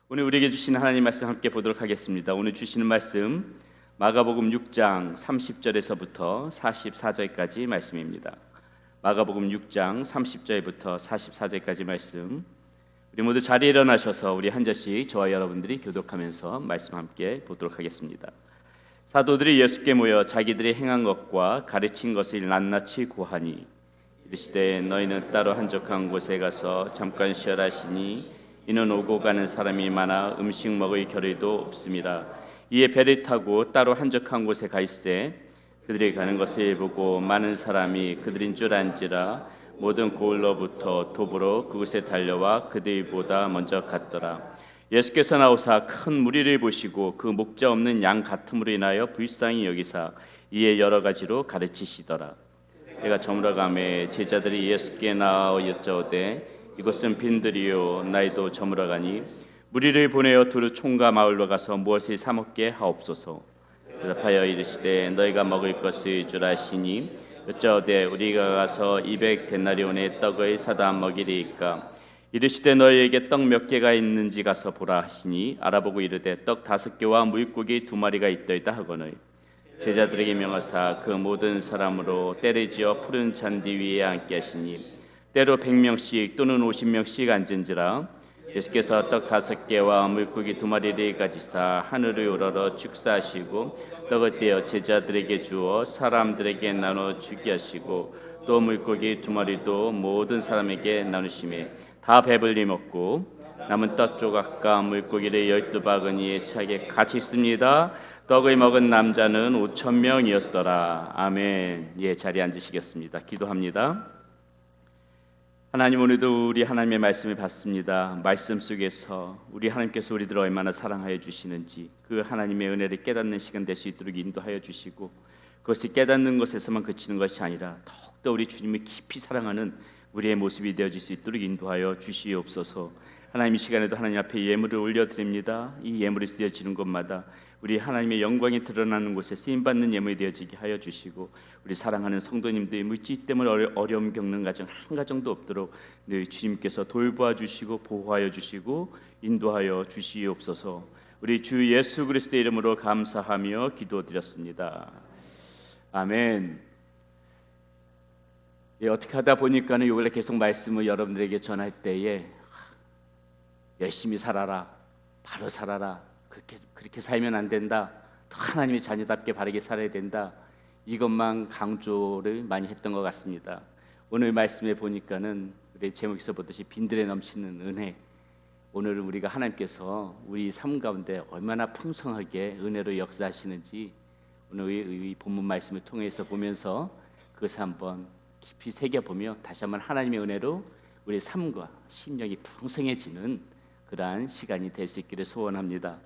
오늘 우리에게 주시는 하나님 말씀 함께 보도록 하겠습니다. 오늘 주시는 말씀 마가복음 6장 30절에서부터 44절까지 말씀입니다. 마가복음 6장 30절부터 44절까지 말씀. 우리 모두 자리에 일어나셔서 우리 한 절씩 저와 여러분들이 교독하면서 말씀 함께 보도록 하겠습니다. 사도들이 예수께 모여 자기들이 행한 것과 가르친 것을 낱낱이 고하니 이르시되 너희는 따로 한적한 곳에 가서 잠깐 쉬어라 하시니 이는 오고 가는 사람이 많아 음식 먹을 겨를도 없음이라. 이에 배를 타고 따로 한적한 곳에 가 있으되 그들이 가는 것을 보고 많은 사람이 그들인 줄 안지라 모든 고을로부터 도보로 그곳에 달려와 그들보다 먼저 갔더라. 예수께서 나오사 큰 무리를 보시고 그 목자 없는 양 같음으로 인하여 불쌍히 여기사 이에 여러 가지로 가르치시더라. 때가 저물어가매 제자들이 예수께 나와 여짜오되 이곳은 빈들이요 나이도 저물어가니 무리를 보내어 두루 총과 마을로 가서 무엇을 사 먹게 하옵소서. 대답하여 이르시되 너희가 먹을 것을 주라 하시니 여짜오되 우리가 가서 200데나리온의 떡을 사다 먹이리이까. 이르시되 너희에게 떡 몇 개가 있는지 가서 보라 하시니 알아보고 이르되 떡 5개와 물고기 2마리가 있더이다 하거늘 제자들에게 명하사 그 모든 사람으로 때를 지어 푸른 잔디 위에 앉게 하시니 때로 100명씩 또는 50명씩 앉은지라. 예수께서 떡 5개와 물고기 2마리를 가지사 하늘을 우러러 축사하시고 떡을 떼어 제자들에게 주어 사람들에게 나눠 주게 하시고 또 물고기 2마리도 모든 사람에게 나누시매 다 배불리 먹고 남은 떡 조각과 물고기를 12바구니에 차게 같이 있습니다. 떡을 먹은 남자는 5,000명이었더라. 아멘. 예, 자리에 앉으시겠습니다. 기도합니다. 하나님, 오늘도 우리 하나님의 말씀을 받습니다. 말씀 속에서 우리 하나님께서 우리들을 얼마나 사랑하여 주시는지 그 하나님의 은혜를 깨닫는 시간 될 수 있도록 인도하여 주시고 그것이 깨닫는 것에서만 그치는 것이 아니라 더욱더 우리 주님을 깊이 사랑하는 우리의 모습이 되어질 수 있도록 인도하여 주시옵소서. 하나님, 이 시간에도 하나님 앞에 예물을 올려드립니다. 이 예물이 쓰여지는 곳마다 우리 하나님의 영광이 드러나는 곳에 쓰임받는 예물이 되어지게 하여 주시고 우리 사랑하는 성도님들이 물질 때문에 어려움 겪는 가정 한 가정도 없도록 늘 주님께서 돌보아 주시고 보호하여 주시고 인도하여 주시옵소서. 우리 주 예수 그리스도의 이름으로 감사하며 기도드렸습니다. 아멘. 예, 어떻게 하다 보니까는 요번에 계속 말씀을 여러분들에게 전할 때에 열심히 살아라, 바로 살아라, 그렇게 살면 안 된다, 더 하나님의 자녀답게 바르게 살아야 된다, 이것만 강조를 많이 했던 것 같습니다. 오늘 말씀에 보니까는 우리 제목에서 보듯이 빈들에 넘치는 은혜, 오늘은 우리가 하나님께서 우리 삶 가운데 얼마나 풍성하게 은혜로 역사하시는지 오늘 이 본문 말씀을 통해서 보면서 그것을 한번 깊이 새겨보며 다시 한번 하나님의 은혜로 우리 삶과 심령이 풍성해지는 그러한 시간이 될 수 있기를 소원합니다.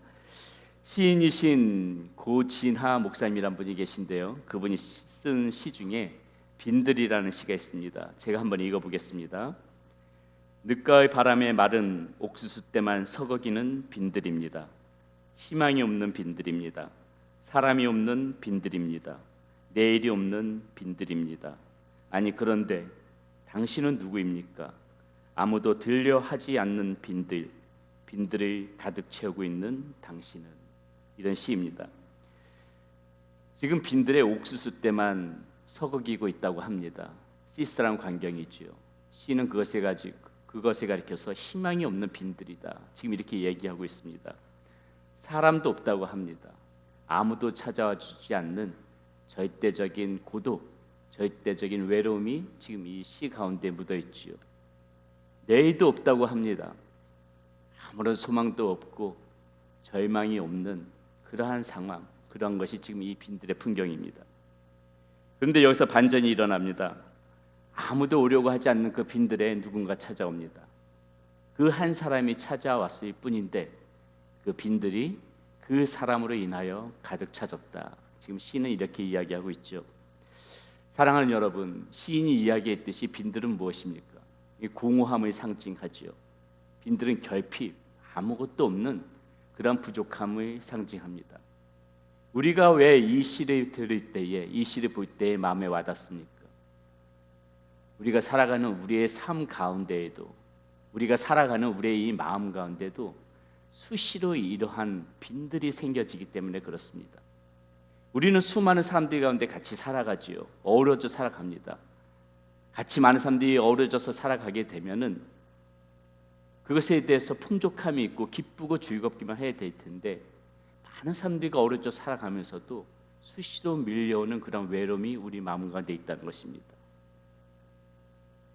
시인이신 고진하 목사님이란 분이 계신데요, 그분이 쓴 시 중에 빈들이라는 시가 있습니다. 제가 한번 읽어보겠습니다. 늦가을 바람에 마른 옥수수 때만 서거기는 빈들입니다. 희망이 없는 빈들입니다. 사람이 없는 빈들입니다. 내일이 없는 빈들입니다. 아니, 그런데 당신은 누구입니까? 아무도 들려 하지 않는 빈들을 가득 채우고 있는 당신은. 이런 시입니다. 지금 빈들의 옥수수 때만 서거기고 있다고 합니다. 시스라는 광경이지요. 시는 그것에 가리켜서 희망이 없는 빈들이다, 지금 이렇게 얘기하고 있습니다. 사람도 없다고 합니다. 아무도 찾아와 주지 않는 절대적인 고독, 절대적인 외로움이 지금 이 시 가운데 묻어 있지요. 내일도 없다고 합니다. 아무런 소망도 없고 절망이 없는 그러한 상황, 그러한 것이 지금 이 빈들의 풍경입니다. 그런데 여기서 반전이 일어납니다. 아무도 오려고 하지 않는 그 빈들에 누군가 찾아옵니다. 그 한 사람이 찾아왔을 뿐인데 그 빈들이 그 사람으로 인하여 가득 차졌다. 지금 시는 이렇게 이야기하고 있죠. 사랑하는 여러분, 시인이 이야기했듯이 빈들은 무엇입니까? 이 공허함을 상징하지요. 빈들은 결핍, 아무것도 없는 그런 부족함을 상징합니다. 우리가 왜 이 시를 들을 때에, 이 시를 볼 때에 마음에 와닿습니까? 우리가 살아가는 우리의 삶 가운데에도, 우리가 살아가는 우리의 이 마음 가운데도 수시로 이러한 빈들이 생겨지기 때문에 그렇습니다. 우리는 수많은 사람들 가운데 같이 살아가지요. 어우러져 살아갑니다. 같이 많은 사람들이 어우러져서 살아가게 되면은 그것에 대해서 풍족함이 있고 기쁘고 즐겁기만 해야 될 텐데, 많은 사람들과 어우러져 살아가면서도 수시로 밀려오는 그런 외로움이 우리 마음 가운데 있다는 것입니다.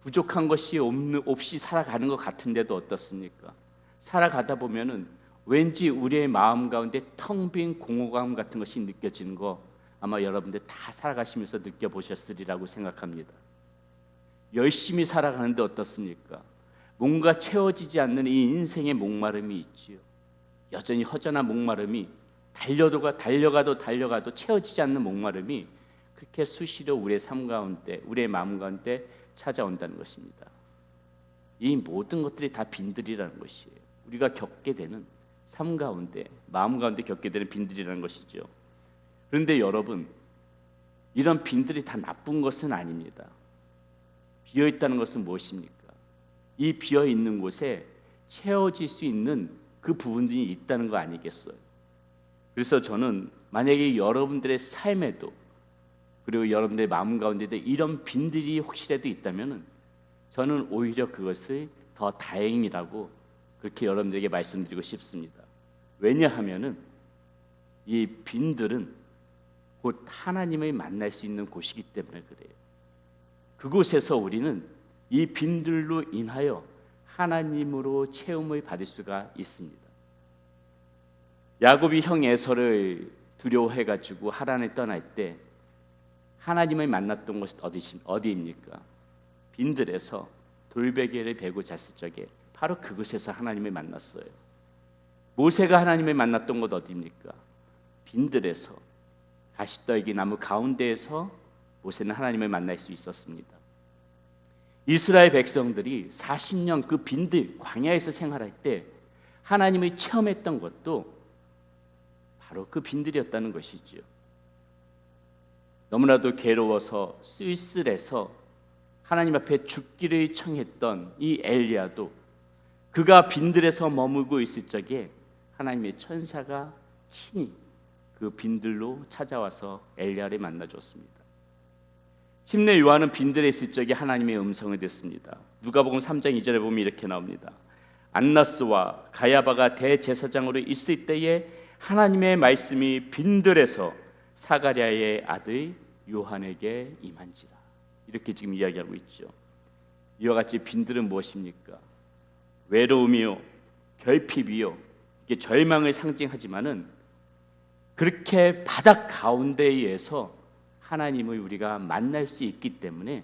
부족한 것이 없이 살아가는 것 같은데도 어떻습니까? 살아가다 보면은 왠지 우리의 마음 가운데 텅 빈 공허감 같은 것이 느껴지는 거 아마 여러분들 다 살아가시면서 느껴보셨으리라고 생각합니다. 열심히 살아가는데 어떻습니까? 뭔가 채워지지 않는 이 인생의 목마름이 있지요. 여전히 허전한 목마름이 달려가도 채워지지 않는 목마름이 그렇게 수시로 우리의 삶 가운데, 우리의 마음 가운데 찾아온다는 것입니다. 이 모든 것들이 다 빈들이라는 것이에요. 우리가 겪게 되는 삶 가운데, 마음 가운데 겪게 되는 빈들이라는 것이죠. 그런데 여러분, 이런 빈들이 다 나쁜 것은 아닙니다. 비어 있다는 것은 무엇입니까? 이 비어 있는 곳에 채워질 수 있는 그 부분들이 있다는 거 아니겠어요? 그래서 저는 만약에 여러분들의 삶에도, 그리고 여러분들의 마음 가운데도 이런 빈들이 혹시라도 있다면 저는 오히려 그것을 더 다행이라고 그렇게 여러분들에게 말씀드리고 싶습니다. 왜냐하면은 이 빈들은 곧 하나님을 만날 수 있는 곳이기 때문에 그래요. 그곳에서 우리는 이 빈들로 인하여 하나님으로 채움을 받을 수가 있습니다. 야곱이 형 에서를 두려워해가지고 하란에 떠날 때 하나님을 만났던 곳이 어디입니까? 빈들에서 돌베개를 베고 잤을 적에 바로 그곳에서 하나님을 만났어요. 모세가 하나님을 만났던 곳 어디입니까? 빈들에서, 가시떨기 나무 가운데에서 모세는 하나님을 만날 수 있었습니다. 이스라엘 백성들이 40년 그 빈들 광야에서 생활할 때 하나님을 체험했던 것도 바로 그 빈들이었다는 것이죠. 너무나도 괴로워서 쓸쓸해서 하나님 앞에 죽기를 청했던 이 엘리야도 그가 빈들에서 머물고 있을 적에 하나님의 천사가 친히 그 빈들로 찾아와서 엘리야를 만나줬습니다. 침례 요한은 빈들에 있을 적에 하나님의 음성을 듣습니다. 누가복음 3장 2절에 보면 이렇게 나옵니다. 안나스와 가야바가 대제사장으로 있을 때에 하나님의 말씀이 빈들에서 사가랴의 아들 요한에게 임한지라. 이렇게 지금 이야기하고 있죠. 이와 같이 빈들은 무엇입니까? 외로움이요, 결핍이요, 이게 절망을 상징하지만은 그렇게 바닥 가운데에서 하나님을 우리가 만날 수 있기 때문에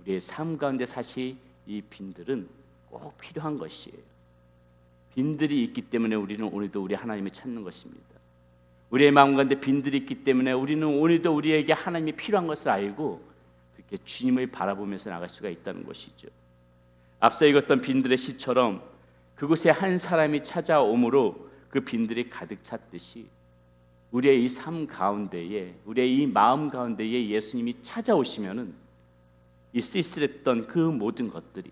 우리의 삶 가운데 사실 이 빈들은 꼭 필요한 것이에요. 빈들이 있기 때문에 우리는 오늘도 우리 하나님을 찾는 것입니다. 우리의 마음 가운데 빈들이 있기 때문에 우리는 오늘도 우리에게 하나님이 필요한 것을 알고 그렇게 주님을 바라보면서 나갈 수가 있다는 것이죠. 앞서 읽었던 빈들의 시처럼 그곳에 한 사람이 찾아오므로 그 빈들이 가득 찼듯이 우리의 이 삶 가운데에, 우리의 이 마음 가운데에 예수님이 찾아오시면은 이 쓸쓸했던 그 모든 것들이,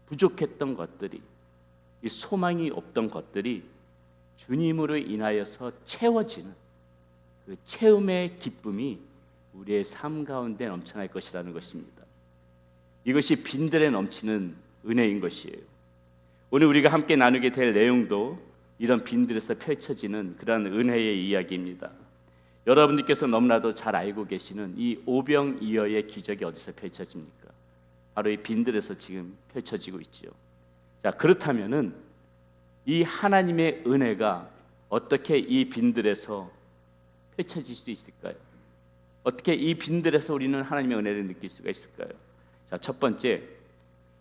부족했던 것들이, 이 소망이 없던 것들이 주님으로 인하여서 채워지는 그 체험의 기쁨이 우리의 삶 가운데 넘쳐날 것이라는 것입니다. 이것이 빈들에 넘치는 은혜인 것이에요. 오늘 우리가 함께 나누게 될 내용도 이런 빈들에서 펼쳐지는 그런 은혜의 이야기입니다. 여러분들께서 너무나도 잘 알고 계시는 이 오병이어의 기적이 어디서 펼쳐집니까? 바로 이 빈들에서 지금 펼쳐지고 있죠. 자, 그렇다면은 이 하나님의 은혜가 어떻게 이 빈들에서 펼쳐질 수 있을까요? 어떻게 이 빈들에서 우리는 하나님의 은혜를 느낄 수가 있을까요? 자, 첫 번째,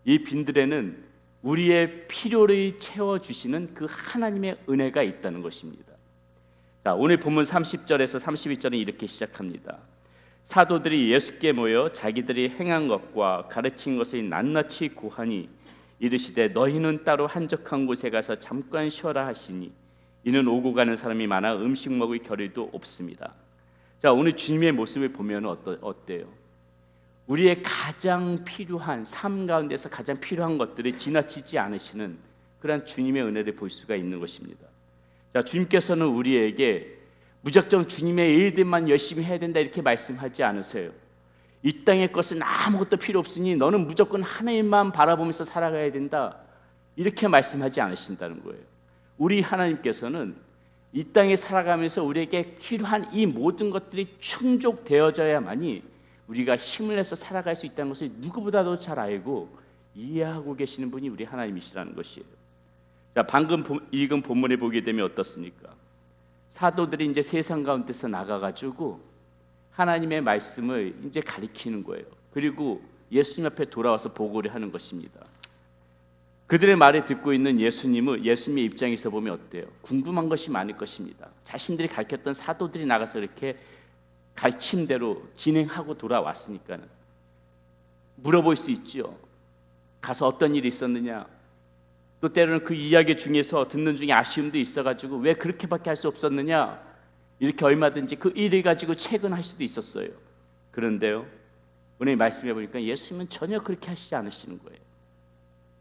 이 빈들에는 우리의 필요를 채워주시는 그 하나님의 은혜가 있다는 것입니다. 자, 오늘 본문 30절에서 31절은 이렇게 시작합니다. 사도들이 예수께 모여 자기들이 행한 것과 가르친 것을 낱낱이 고하니 이르시되 너희는 따로 한적한 곳에 가서 잠깐 쉬어라 하시니 이는 오고 가는 사람이 많아 음식 먹을 겨를도 없습니다. 자, 오늘 주님의 모습을 보면 어때요? 우리의 가장 필요한 삶 가운데서 가장 필요한 것들을 지나치지 않으시는 그러한 주님의 은혜를 볼 수가 있는 것입니다. 자, 주님께서는 우리에게 무작정 주님의 일들만 열심히 해야 된다 이렇게 말씀하지 않으세요. 이 땅의 것은 아무것도 필요 없으니 너는 무조건 하나님만 바라보면서 살아가야 된다 이렇게 말씀하지 않으신다는 거예요. 우리 하나님께서는 이 땅에 살아가면서 우리에게 필요한 이 모든 것들이 충족되어져야만이 우리가 힘을 내서 살아갈 수 있다는 것을 누구보다도 잘 알고 이해하고 계시는 분이 우리 하나님이시라는 것이에요. 자, 방금 읽은 본문에 보게 되면 어떻습니까? 사도들이 이제 세상 가운데서 나가가지고 하나님의 말씀을 이제 가리키는 거예요. 그리고 예수님 앞에 돌아와서 보고를 하는 것입니다. 그들의 말을 듣고 있는 예수님은 예수님의 입장에서 보면 어때요? 궁금한 것이 많을 것입니다. 자신들이 가르쳤던 사도들이 나가서 이렇게 가르침대로 진행하고 돌아왔으니까는 물어볼 수 있지요. 가서 어떤 일이 있었느냐? 또 때로는 그 이야기 중에서 듣는 중에 아쉬움도 있어가지고 왜 그렇게밖에 할 수 없었느냐? 이렇게 얼마든지 그 일을 가지고 채근할 수도 있었어요. 그런데요, 오늘 말씀해 보니까 예수님은 전혀 그렇게 하시지 않으시는 거예요.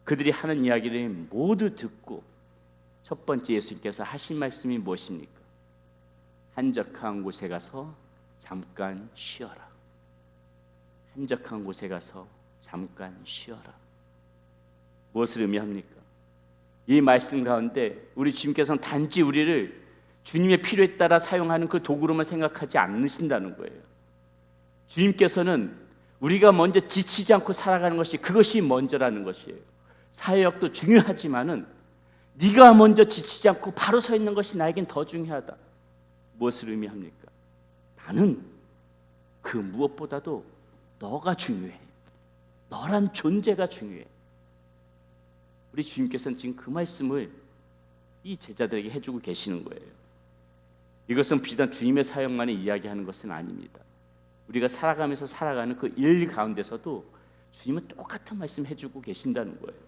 그들이 하는 이야기를 모두 듣고 첫 번째 예수님께서 하신 말씀이 무엇입니까? 한적한 곳에 가서 잠깐 쉬어라. 한적한 곳에 가서 잠깐 쉬어라. 무엇을 의미합니까? 이 말씀 가운데 우리 주님께서는 단지 우리를 주님의 필요에 따라 사용하는 그 도구로만 생각하지 않으신다는 거예요. 주님께서는 우리가 먼저 지치지 않고 살아가는 것이 그것이 먼저라는 것이에요. 사역도 중요하지만은 네가 먼저 지치지 않고 바로 서 있는 것이 나에겐 더 중요하다. 무엇을 의미합니까? 나는 그 무엇보다도 너가 중요해. 너란 존재가 중요해. 우리 주님께서는 지금 그 말씀을 이 제자들에게 해주고 계시는 거예요. 이것은 비단 주님의 사역만을 이야기하는 것은 아닙니다. 우리가 살아가면서 살아가는 그 일 가운데서도 주님은 똑같은 말씀 해주고 계신다는 거예요.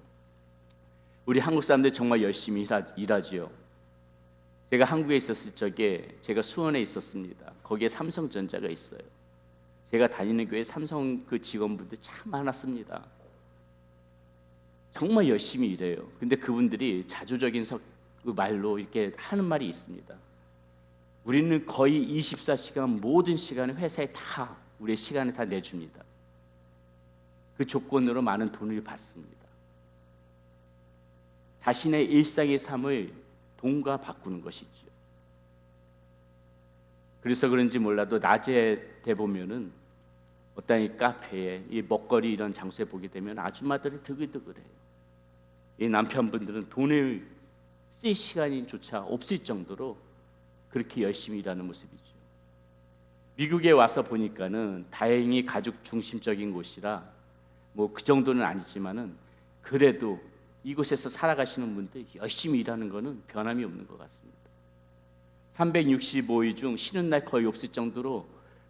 우리 한국 사람들 정말 열심히 일하지요. 제가 한국에 있었을 적에 제가 수원에 있었습니다. 거기에 삼성전자가 있어요. 제가 다니는 교회 삼성 그 직원분들 참 많았습니다. 정말 열심히 일해요. 근데 그분들이 자조적인 그 말로 이렇게 하는 말이 있습니다. 우리는 거의 24시간 모든 시간을 회사에 다 우리의 시간을 다 내줍니다. 그 조건으로 많은 돈을 받습니다. 자신의 일상의 삶을 돈과 바꾸는 것이죠. 그래서 그런지 몰라도 낮에 돼 보면은 어떤 이 카페에 이 먹거리 이런 장소에 보게 되면 아줌마들이 드글드글해요. 이 남편분들은 돈을 쓸 시간이조차 없을 정도로 그렇게 열심히 일하는 모습이죠. 미국에 와서 보니까는 다행히 가족 중심적인 곳이라 뭐 그 정도는 아니지만은 그래도 이곳에서 살아가시는 분들 열심히 일하는 것은 변함이 없는 것 같습니다. 365일 중 쉬는 날 거의 없을 정도로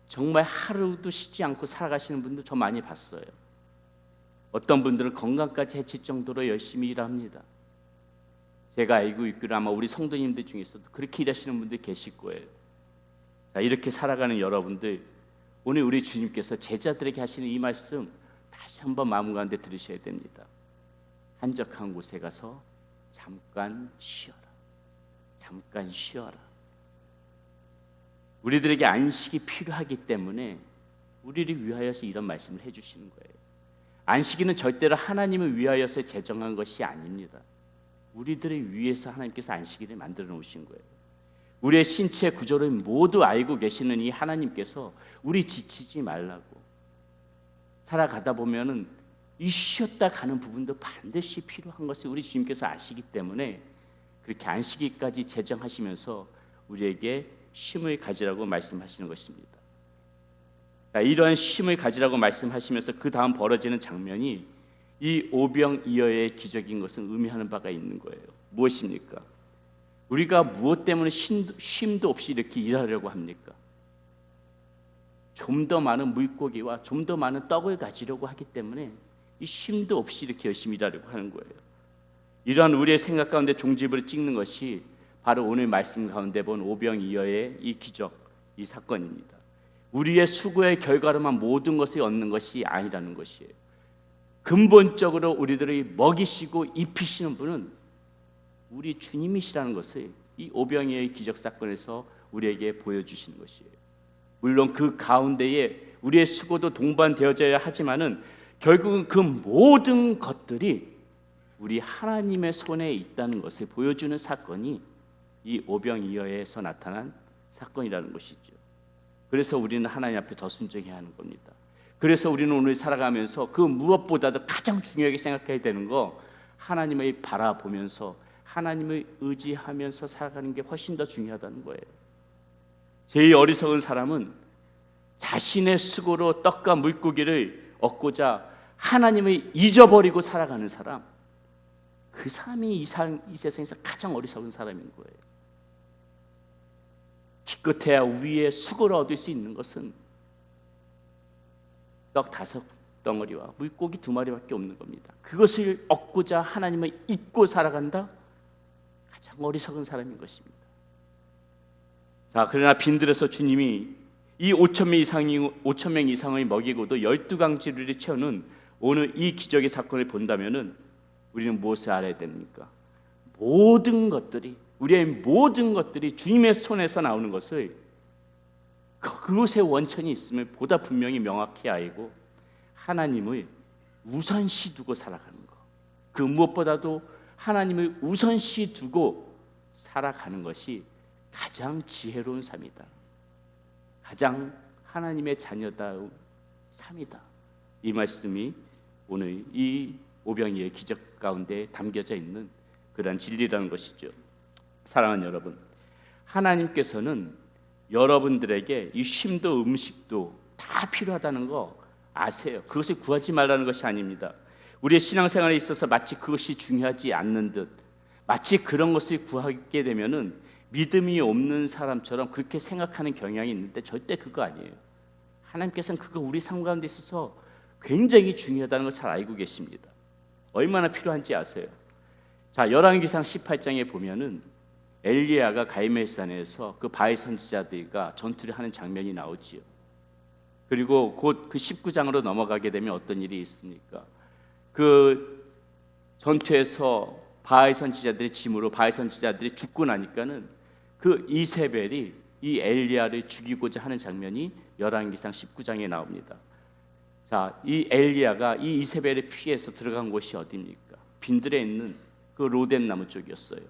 정말 하루도 쉬지 않고 살아가시는 분들 저 많이 봤어요. 어떤 분들은 건강까지 해칠 정도로 열심히 일합니다. 제가 알고 있기로 아마 우리 성도님들 중에서도 그렇게 일하시는 분들 계실 거예요. 자, 이렇게 살아가는 여러분들, 오늘 우리 주님께서 제자들에게 하시는 이 말씀 다시 한번 마음 가운데 들으셔야 됩니다. 한적한 곳에 가서 잠깐 쉬어라. 잠깐 쉬어라. 우리들에게 안식이 필요하기 때문에 우리를 위하여서 이런 말씀을 해주시는 거예요. 안식일은 절대로 하나님을 위하여서 제정한 것이 아닙니다. 우리들을 위해서 하나님께서 안식일을 만들어 놓으신 거예요. 우리의 신체 구조를 모두 알고 계시는 이 하나님께서 우리 지치지 말라고, 살아가다 보면은 이 쉬었다 가는 부분도 반드시 필요한 것을 우리 주님께서 아시기 때문에 그렇게 안식일까지 제정하시면서 우리에게 쉼을 가지라고 말씀하시는 것입니다. 이러한 쉼을 가지라고 말씀하시면서 그 다음 벌어지는 장면이 이 오병이어의 기적인 것은 의미하는 바가 있는 거예요. 무엇입니까? 우리가 무엇 때문에 쉼도 없이 이렇게 일하려고 합니까? 좀 더 많은 물고기와 좀 더 많은 떡을 가지려고 하기 때문에 이 쉼도 없이 이렇게 열심히 일하려고 하는 거예요. 이러한 우리의 생각 가운데 종지부를 찍는 것이 바로 오늘 말씀 가운데 본 오병이어의 이 기적, 이 사건입니다. 우리의 수고의 결과로만 모든 것을 얻는 것이 아니라는 것이에요. 근본적으로 우리들이 먹이시고 입히시는 분은 우리 주님이시라는 것을 이 오병이어의 기적 사건에서 우리에게 보여주시는 것이에요. 물론 그 가운데에 우리의 수고도 동반되어져야 하지만은 결국은 그 모든 것들이 우리 하나님의 손에 있다는 것을 보여주는 사건이 이 오병이어에서 나타난 사건이라는 것이죠. 그래서 우리는 하나님 앞에 더 순종해야 하는 겁니다. 그래서 우리는 오늘 살아가면서 그 무엇보다도 가장 중요하게 생각해야 되는 거, 하나님을 바라보면서 하나님을 의지하면서 살아가는 게 훨씬 더 중요하다는 거예요. 제일 어리석은 사람은 자신의 수고로 떡과 물고기를 얻고자 하나님을 잊어버리고 살아가는 사람, 그 사람이 이 세상에서 가장 어리석은 사람인 거예요. 기껏해야 위에 수고를 얻을 수 있는 것은 떡 5덩어리와 물고기 2마리밖에 없는 겁니다. 그것을 얻고자 하나님을 잊고 살아간다? 가장 어리석은 사람인 것입니다. 자, 그러나 빈들에서 주님이 이 5,000명 이상을 먹이고도 12강지를 채우는 오늘 이 기적의 사건을 본다면은 우리는 무엇을 알아야 됩니까? 모든 것들이, 우리의 모든 것들이 주님의 손에서 나오는 것을 그것에 원천이 있음을 보다 분명히 명확히 알고 하나님을 우선시 두고 살아가는 것, 그 무엇보다도 하나님을 우선시 두고 살아가는 것이 가장 지혜로운 삶이다, 가장 하나님의 자녀다운 삶이다. 이 말씀이 오늘 이 오병이어의 기적 가운데 담겨져 있는 그러한 진리라는 것이죠. 사랑하는 여러분, 하나님께서는 여러분들에게 이 쉼도 음식도 다 필요하다는 거 아세요. 그것을 구하지 말라는 것이 아닙니다. 우리의 신앙생활에 있어서 마치 그것이 중요하지 않는 듯, 마치 그런 것을 구하게 되면은 믿음이 없는 사람처럼 그렇게 생각하는 경향이 있는데 절대 그거 아니에요. 하나님께서는 그거 우리 삶 가운데 있어서 굉장히 중요하다는 걸 잘 알고 계십니다. 얼마나 필요한지 아세요. 자, 열왕기상 18장에 보면은 엘리야가 갈멜산에서 그 바알 선지자들과 전투를 하는 장면이 나오지요. 그리고 곧 그 19장으로 넘어가게 되면 어떤 일이 있습니까? 그 전투에서 바알 선지자들의 짐으로 바알 선지자들이 죽고 나니까는 그 이세벨이 이 엘리야를 죽이고자 하는 장면이 열왕기상 19장에 나옵니다. 자, 이 엘리야가 이 이세벨을 피해서 들어간 곳이 어디입니까? 빈들에 있는 그 로뎀 나무 쪽이었어요.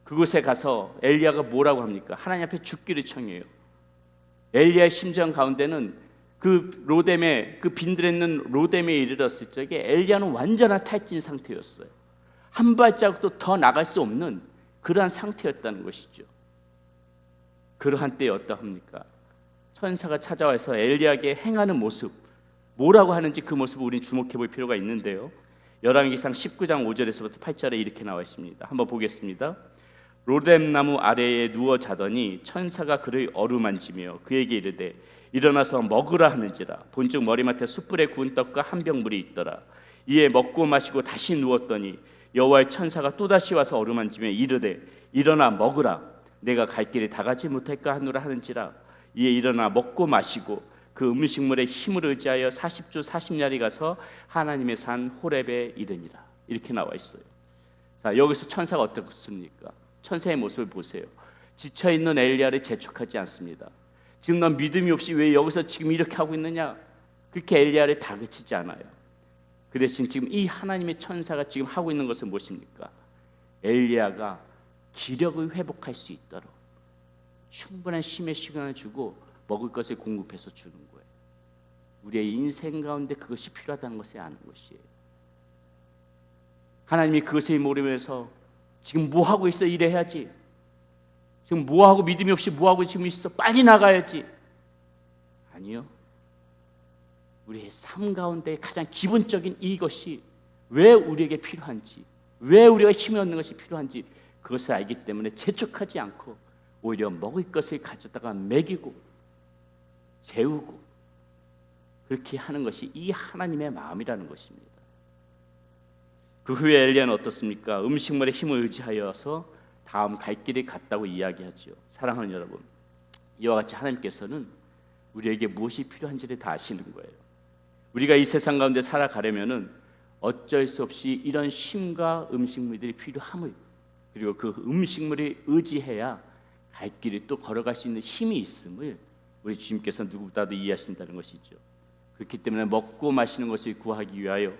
그곳에 가서 엘리야가 뭐라고 합니까? 하나님 앞에 죽기를 청해요. 엘리야의 심정 가운데는 그 로뎀에, 그 빈들에 있는 로뎀에 이르렀을 적에 엘리야는 완전한 탈진 상태였어요. 한 발자국도 더 나갈 수 없는 그러한 상태였다는 것이죠. 그러한 때에 어떠합니까? 천사가 찾아와서 엘리야에게 행하는 모습, 뭐라고 하는지 그 모습을 우리는 주목해 볼 필요가 있는데요. 열왕기상 19장 5절에서부터 8절에 이렇게 나와 있습니다. 한번 보겠습니다. 로뎀 나무 아래에 누워 자더니 천사가 그를 어루만지며 그에게 이르되 일어나서 먹으라 하는지라. 본즉 머리맡에 숯불에 구운 떡과 한 병 물이 있더라. 이에 먹고 마시고 다시 누웠더니 여호와의 천사가 또다시 와서 어루만지며 이르되 일어나 먹으라. 내가 갈 길이 다 가지 못할까 하노라 하는지라. 이에 일어나 먹고 마시고 그 음식물에 힘을 의지하여 40주 40야리 가서 하나님의 산 호렙에 이르니라. 이렇게 나와 있어요. 자, 여기서 천사가 어떻습니까? 천사의 모습을 보세요. 지쳐있는 엘리야를 재촉하지 않습니다. 지금 넌 믿음이 없이 왜 여기서 지금 이렇게 하고 있느냐? 그렇게 엘리야를 다그치지 않아요. 그 대신 지금 이 하나님의 천사가 지금 하고 있는 것은 무엇입니까? 엘리야가 기력을 회복할 수 있도록 충분한 쉼의 시간을 주고 먹을 것을 공급해서 주는 거예요. 우리의 인생 가운데 그것이 필요하다는 것을 아는 것이에요. 하나님이 그것을 모르면서 지금 뭐 하고 있어? 이래 해야지. 지금 뭐 하고 믿음이 없이 뭐 하고 지금 있어? 빨리 나가야지. 아니요. 우리의 삶 가운데 가장 기본적인 이것이 왜 우리에게 필요한지, 왜 우리가 힘이 얻는 것이 필요한지 그것을 알기 때문에 재촉하지 않고 오히려 먹을 것을 가져다가 먹이고 재우고 그렇게 하는 것이 이 하나님의 마음이라는 것입니다. 그 후에 엘리야는 어떻습니까? 음식물에 힘을 의지하여서 다음 갈 길이 같다고 이야기하죠. 사랑하는 여러분, 이와 같이 하나님께서는 우리에게 무엇이 필요한지를 다 아시는 거예요. 우리가 이 세상 가운데 살아가려면은 어쩔 수 없이 이런 쉼과 음식물들이 필요함을 그리고 그 음식물에 의지해야 갈 길이 또 걸어갈 수 있는 힘이 있음을 우리 주님께서 누구보다도 이해하신다는 것이죠. 그렇기 때문에 먹고 마시는 것을 구하기 위하여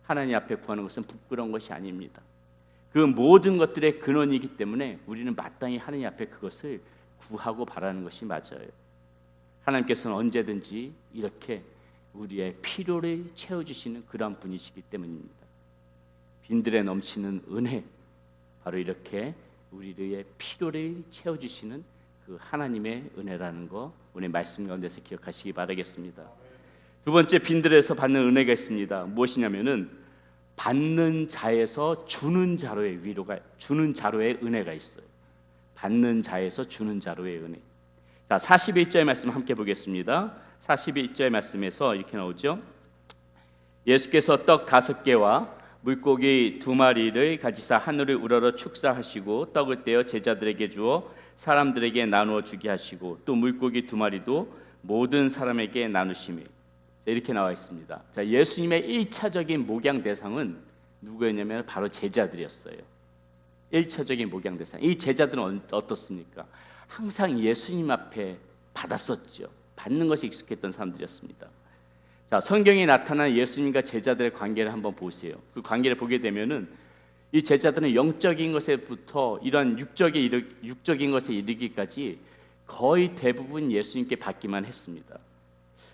하나님 앞에 구하는 것은 부끄러운 것이 아닙니다. 그 모든 것들의 근원이기 때문에 우리는 마땅히 하나님 앞에 그것을 구하고 바라는 것이 맞아요. 하나님께서는 언제든지 이렇게 우리의 필요를 채워주시는 그런 분이시기 때문입니다. 빈들에 넘치는 은혜, 바로 이렇게 우리의 필요를 채워주시는 그 하나님의 은혜라는 거 오늘 말씀 가운데서 기억하시기 바라겠습니다. 두 번째, 빈들에서 받는 은혜가 있습니다. 무엇이냐면은 받는 자에서 주는 자로의 위로가, 주는 자로의 은혜가 있어요. 받는 자에서 주는 자로의 은혜. 자, 41절의 말씀 함께 보겠습니다. 41절의 말씀에서 이렇게 나오죠. 예수께서 떡 5개와 물고기 2마리를 가지사 하늘을 우러러 축사하시고 떡을 떼어 제자들에게 주어 사람들에게 나누어 주게 하시고 또 물고기 2마리도 모든 사람에게 나누시며, 이렇게 나와 있습니다. 자, 예수님의 1차적인 목양 대상은 누구였냐면 바로 제자들이었어요. 1차적인 목양 대상. 이 제자들은 어떻습니까? 항상 예수님 앞에 받았었죠. 받는 것이 익숙했던 사람들이었습니다. 자, 성경에 나타난 예수님과 제자들의 관계를 한번 보세요. 그 관계를 보게 되면은 이 제자들은 영적인 것에부터 이런 육적인 것에 이르기까지 거의 대부분 예수님께 받기만 했습니다.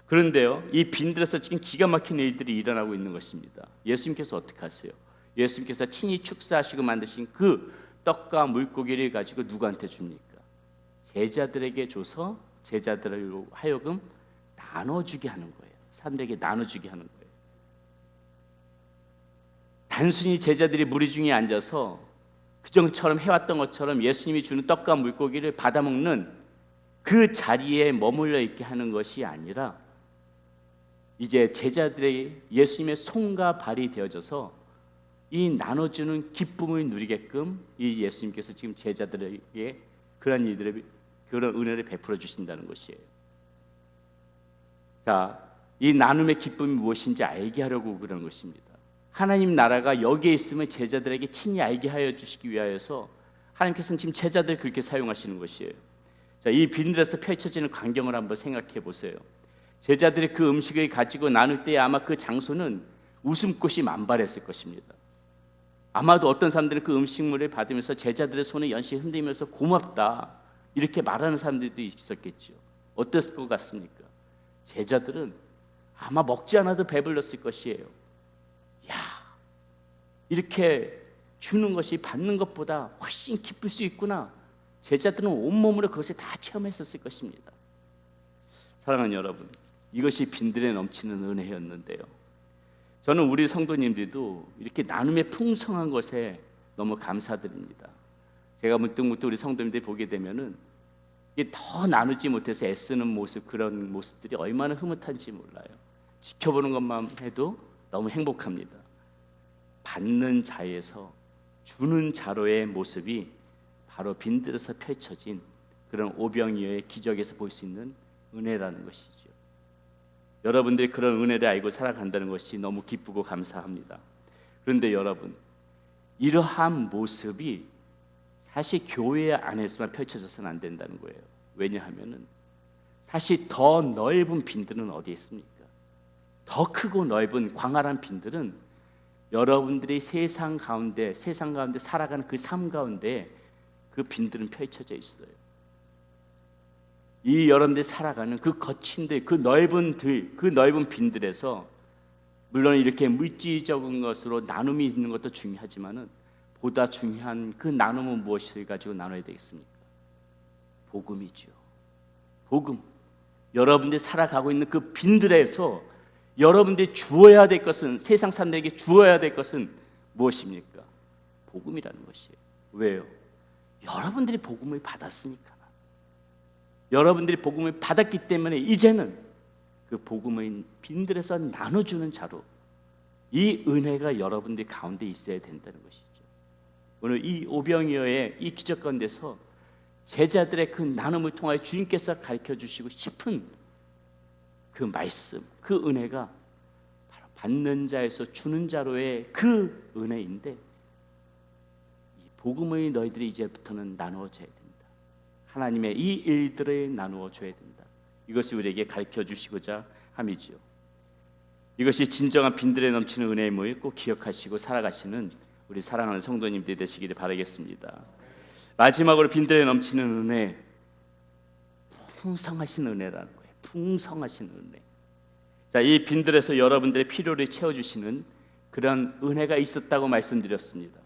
그런데요, 이 빈들에서 지금 기가 막힌 일들이 일어나고 있는 것입니다. 예수님께서 어떻게 하세요? 예수님께서 친히 축사하시고 만드신 그 떡과 물고기를 가지고 누구한테 줍니까? 제자들에게 줘서 제자들로 하여금 나눠주게 하는 거예요. 사람들에게 나눠주게 하는 거예요. 단순히 제자들이 무리 중에 앉아서 그전처럼 해왔던 것처럼 예수님이 주는 떡과 물고기를 받아먹는 그 자리에 머물러 있게 하는 것이 아니라 이제 제자들의 예수님의 손과 발이 되어져서 이 나눠주는 기쁨을 누리게끔 이 예수님께서 지금 제자들에게 그런 은혜를 베풀어 주신다는 것이에요. 자, 이 나눔의 기쁨이 무엇인지 알게 하려고 그런 것입니다. 하나님 나라가 여기에 있음을 제자들에게 친히 알게 하여 주시기 위하여서 하나님께서는 지금 제자들 그렇게 사용하시는 것이에요. 자, 이 빈들에서 펼쳐지는 광경을 한번 생각해 보세요. 제자들이 그 음식을 가지고 나눌 때 아마 그 장소는 웃음꽃이 만발했을 것입니다. 아마도 어떤 사람들은 그 음식물을 받으면서 제자들의 손을 연신 흔들면서 고맙다 이렇게 말하는 사람들도 있었겠죠. 어땠을 것 같습니까? 제자들은 아마 먹지 않아도 배불렀을 것이에요. 야, 이렇게 주는 것이 받는 것보다 훨씬 기쁠 수 있구나. 제자들은 온몸으로 그것을 다 체험했었을 것입니다. 사랑하는 여러분, 이것이 빈들에 넘치는 은혜였는데요. 저는 우리 성도님들도 이렇게 나눔의 풍성한 것에 너무 감사드립니다. 제가 문득 우리 성도님들 보게 되면은 이게 더 나누지 못해서 애쓰는 모습, 그런 모습들이 얼마나 흐뭇한지 몰라요. 지켜보는 것만 해도 너무 행복합니다. 받는 자에서 주는 자로의 모습이 바로 빈들에서 펼쳐진 그런 오병이어의 기적에서 볼 수 있는 은혜라는 것이죠. 여러분들이 그런 은혜를 알고 살아간다는 것이 너무 기쁘고 감사합니다. 그런데 여러분, 이러한 모습이 사실 교회 안에서만 펼쳐져서는 안 된다는 거예요. 왜냐하면은 사실 더 넓은 빈들은 어디에 있습니까? 더 크고 넓은 광활한 빈들은 여러분들이 세상 가운데 살아가는 그 삶 가운데 그 빈들은 펼쳐져 있어요. 이 여러분들이 살아가는 그 거친 들, 그 넓은 빈들에서 물론 이렇게 물질적인 것으로 나눔이 있는 것도 중요하지만은 보다 중요한 그 나눔은 무엇을 가지고 나눠야 되겠습니까? 복음이죠. 복음. 여러분들이 살아가고 있는 그 빈들에서 여러분들이 주어야 될 것은, 세상 사람들에게 주어야 될 것은 무엇입니까? 복음이라는 것이에요. 왜요? 여러분들이 복음을 받았으니까. 여러분들이 복음을 받았기 때문에 이제는 그 복음을 빈들에서 나눠주는 자로 이 은혜가 여러분들 가운데 있어야 된다는 것이죠. 오늘 이 오병이어의 이 기적 가운데서 제자들의 그 나눔을 통하여 주님께서 가르쳐 주시고 싶은 그 말씀, 그 은혜가 바로 받는 자에서 주는 자로의 그 은혜인데, 이 복음의 너희들이 이제부터는 나누어져야 된다. 하나님의 이 일들을 나누어줘야 된다. 이것이 우리에게 가르쳐 주시고자 함이지요. 이것이 진정한 빈들에 넘치는 은혜의 모임 꼭 기억하시고 살아가시는 우리 사랑하는 성도님들이 되시기를 바라겠습니다. 마지막으로 빈들에 넘치는 은혜, 풍성하신 은혜라는 거예요. 풍성하신 은혜. 자, 이 빈들에서 여러분들의 필요를 채워주시는 그런 은혜가 있었다고 말씀드렸습니다.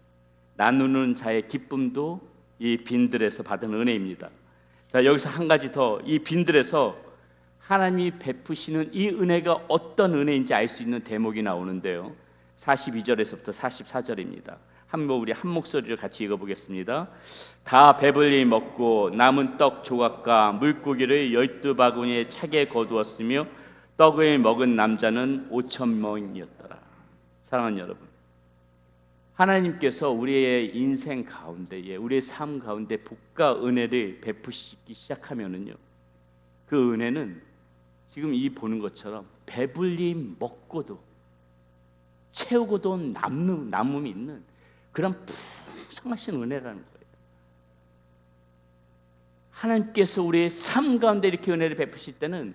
나누는 자의 기쁨도 이 빈들에서 받은 은혜입니다. 자, 여기서 한 가지 더, 이 빈들에서 하나님이 베푸시는 이 은혜가 어떤 은혜인지 알 수 있는 대목이 나오는데요. 42절에서부터 44절입니다. 우리 한 목소리를 같이 읽어보겠습니다. 다 배불리 먹고 남은 떡 조각과 물고기를 12바구니에 차게 거두었으며 떡을 먹은 남자는 5,000명이었더라. 사랑하는 여러분, 하나님께서 우리의 인생 가운데에, 우리의 삶 가운데 복과 은혜를 베푸시기 시작하면은요, 그 은혜는 지금 이 보는 것처럼 배불리 먹고도 채우고도 남음이 있는 그런 풍성하신 은혜라는 거예요. 하나님께서 우리의 삶 가운데 이렇게 은혜를 베푸실 때는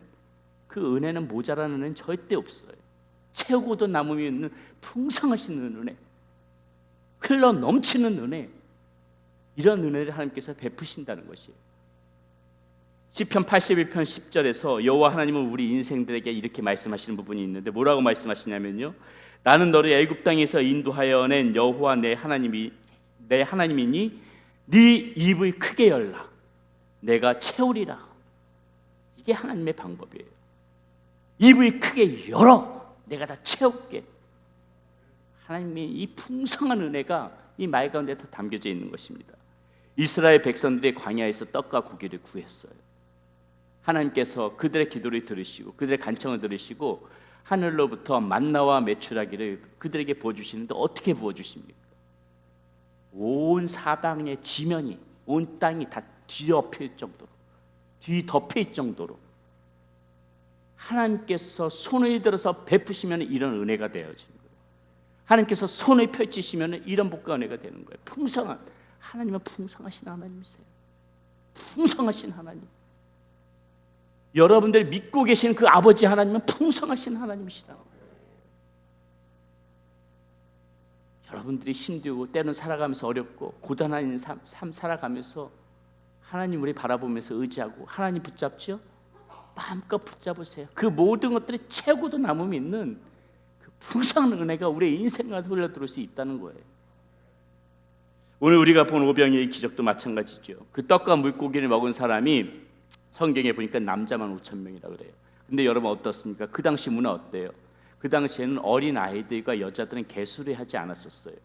그 은혜는 모자라는 은혜는 절대 없어요. 채우고도 남음이 있는 풍성하신 은혜, 흘러 넘치는 은혜, 이런 은혜를 하나님께서 베푸신다는 것이에요. 시편 81편 10절에서 여호와 하나님은 우리 인생들에게 이렇게 말씀하시는 부분이 있는데 뭐라고 말씀하시냐면요, 나는 너를 애굽 땅에서 인도하여 낸 여호와 내 하나님이니 네 입을 크게 열라 내가 채우리라. 이게 하나님의 방법이에요. 입을 크게 열어 내가 다 채울게. 하나님의 이 풍성한 은혜가 이 말 가운데 다 담겨져 있는 것입니다. 이스라엘 백성들이 광야에서 떡과 고기를 구했어요. 하나님께서 그들의 기도를 들으시고 그들의 간청을 들으시고 하늘로부터 만나와 메추라기를 그들에게 부어주시는데 어떻게 부어주십니까? 온 사방의 지면이, 온 땅이 다 뒤덮일 정도로 하나님께서 손을 들어서 베푸시면 이런 은혜가 되어지는 거예요. 하나님께서 손을 펼치시면 이런 복과 은혜가 되는 거예요. 풍성한 하나님은 풍성하신 하나님이세요. 풍성하신 하나님. 여러분들 믿고 계시는 그 아버지 하나님은 풍성하신 하나님이시다. 여러분들이 힘들고 때는 살아가면서 어렵고 고단한 삶 살아가면서 하나님 우리 바라보면서 의지하고 하나님 붙잡죠? 마음껏 붙잡으세요. 그 모든 것들이 최고도 남음이 있는 그 풍성한 은혜가 우리의 인생과 흘러들어올 수 있다는 거예요. 오늘 우리가 본 오병이의 기적도 마찬가지죠. 그 떡과 물고기를 먹은 사람이 성경에 보니까 남자만 5,000명이라 그래요. 근데 여러분 어떻습니까? 그 당시 문화 어때요? 그 당시에는 어린 아이들과 여자들은 개수를 하지 않았었어요.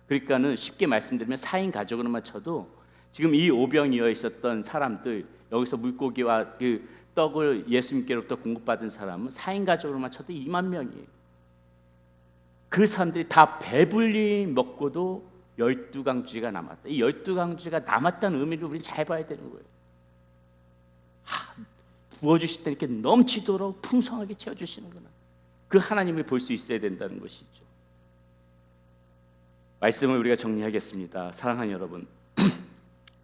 그러니까는 쉽게 말씀드리면 4인 가족으로만 쳐도 지금 이 오병이어 있었던 사람들, 여기서 물고기와 그 떡을 예수님께로부터 공급받은 사람은 4인 가족으로만 쳐도 2만 명이에요. 그 사람들이 다 배불리 먹고도 12강주리가 남았다. 이 12강주리가 남았다는 의미를 우리는 잘 봐야 되는 거예요. 부어주실 때 이렇게 넘치도록 풍성하게 채워주시는구나. 그 하나님을 볼 수 있어야 된다는 것이죠. 말씀을 우리가 정리하겠습니다. 사랑하는 여러분,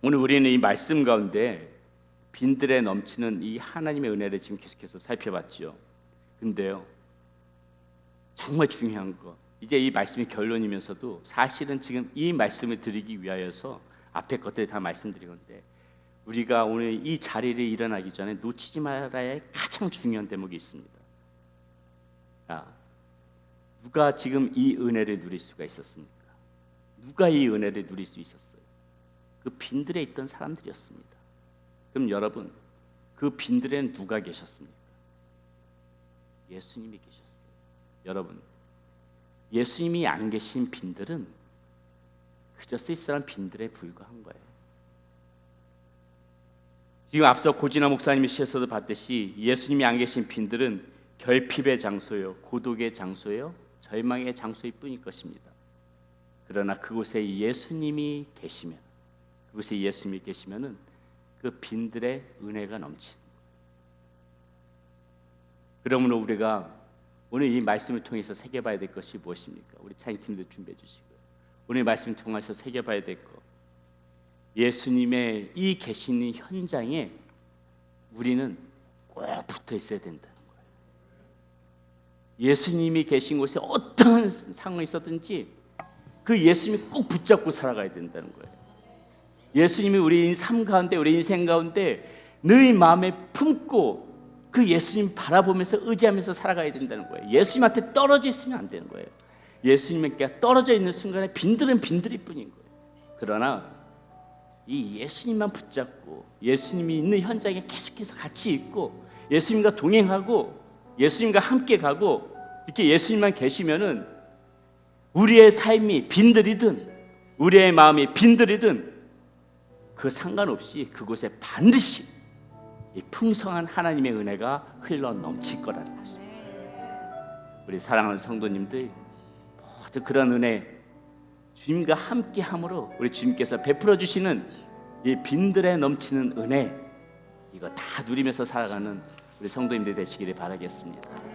오늘 우리는 이 말씀 가운데 빈들에 넘치는 이 하나님의 은혜를 지금 계속해서 살펴봤죠. 근데요, 정말 중요한 거, 이제 이 말씀의 결론이면서도 사실은 지금 이 말씀을 드리기 위하여서 앞에 것들을 다 말씀드린 건데, 우리가 오늘 이 자리를 일어나기 전에 놓치지 말아야 할 가장 중요한 대목이 있습니다. 누가 지금 이 은혜를 누릴 수가 있었습니까? 누가 이 은혜를 누릴 수 있었어요? 그 빈들에 있던 사람들이었습니다. 그럼 여러분, 그 빈들에는 누가 계셨습니까? 예수님이 계셨어요. 여러분, 예수님이 안 계신 빈들은 그저 쓸쓸한 빈들에 불과한 거예요. 지금 앞서 고진아 목사님이 시에서도 봤듯이 예수님이 안 계신 빈들은 결핍의 장소요, 고독의 장소요, 절망의 장소일 뿐일 것입니다. 그러나 그곳에 예수님이 계시면, 그곳에 예수님이 계시면은 그 빈들의 은혜가 넘치는 거예요. 그러므로 우리가 오늘 이 말씀을 통해서 새겨봐야 될 것이 무엇입니까? 우리 찬양팀들 준비해 주시고요. 오늘 말씀을 통해서 새겨봐야 될 것, 예수님의 이 계시는 현장에 우리는 꼭 붙어 있어야 된다는 거예요. 예수님이 계신 곳에 어떤 상황이 있었든지 그 예수님이 꼭 붙잡고 살아가야 된다는 거예요. 예수님이 우리 삶 가운데, 우리 인생 가운데 늘 마음에 품고 그 예수님 바라보면서 의지하면서 살아가야 된다는 거예요. 예수님한테 떨어져 있으면 안 되는 거예요. 예수님께 떨어져 있는 순간에 빈들은 빈들일 뿐인 거예요. 그러나 이 예수님만 붙잡고 예수님이 있는 현장에 계속해서 같이 있고 예수님과 동행하고 예수님과 함께 가고 이렇게 예수님만 계시면은 우리의 삶이 빈들이든 우리의 마음이 빈들이든 그 상관없이 그곳에 반드시 이 풍성한 하나님의 은혜가 흘러 넘칠 거라는 것입니다. 우리 사랑하는 성도님들 모두 그런 은혜 주님과 함께함으로 우리 주님께서 베풀어 주시는 이 빈들에 넘치는 은혜 이거 다 누리면서 살아가는 우리 성도님들 되시기를 바라겠습니다.